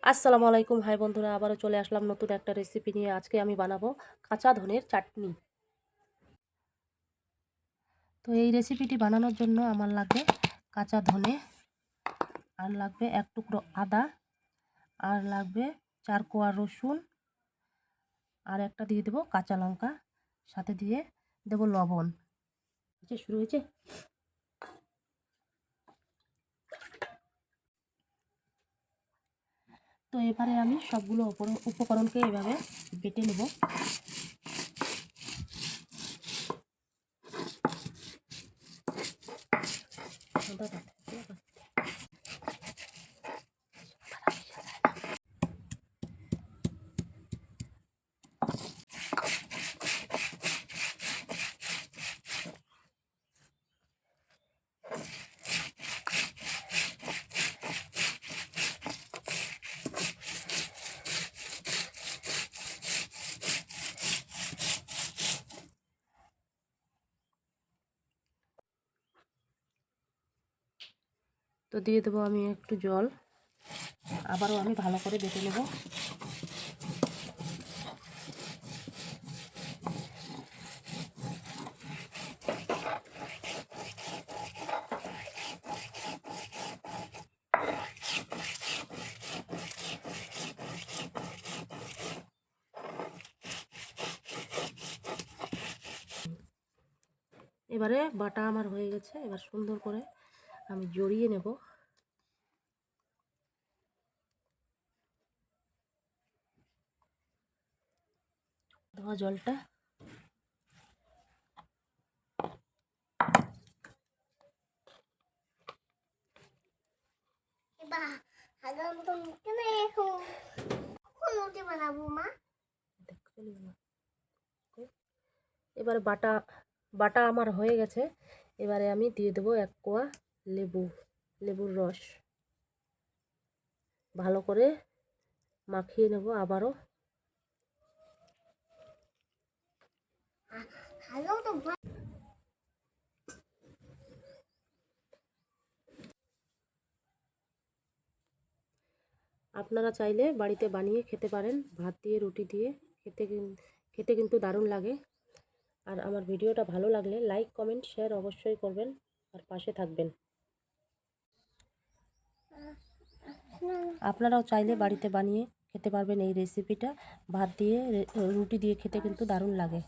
আসসালামু আলাইকুম। হাই বন্ধুরা, আবারও চলে আসলাম নতুন একটা রেসিপি নিয়ে। আজকে আমি বানাবো কাঁচা ধনের চাটনি। তো এই রেসিপিটি বানানোর জন্য আমার লাগবে কাঁচা ধনে, আর লাগবে এক টুকরো আদা, আর লাগবে 4 কোয়া রসুন, আর একটা দিয়ে দেবো কাঁচা লঙ্কা, সাথে দিয়ে দেবো লবণ। শুরু হয়েছে। তো এবারে আমি সবগুলো উপকরণকে এভাবে বেটে নেব। তো দিয়ে দেবো আমি একটু জল, আবারও আমি ভালো করে বেটে নেব। এবারে বাটা আমার হয়ে গেছে, এবার সুন্দর করে আমি জড়িয়ে নেব। ধোয়া জলটা এবারে বাটা বাটা আমার হয়ে গেছে। এবারে আমি দিয়ে দেবো 1 কোয়া লেবুর রস। ভালো করে মাখিয়ে নেব আবারও। আপনারা চাইলে বাড়িতে বানিয়ে খেতে পারেন, ভাত দিয়ে রুটি দিয়ে খেতে কিন্তু দারুণ লাগে। আর আমার ভিডিওটা ভালো লাগলে লাইক কমেন্ট শেয়ার অবশ্যই করবেন, আর পাশে থাকবেন। আপনারাও চাইলে বাড়িতে বানিয়ে খেতে পারবেন এই রেসিপিটা। ভাত দিয়ে রুটি দিয়ে খেতে কিন্তু দারুণ লাগে।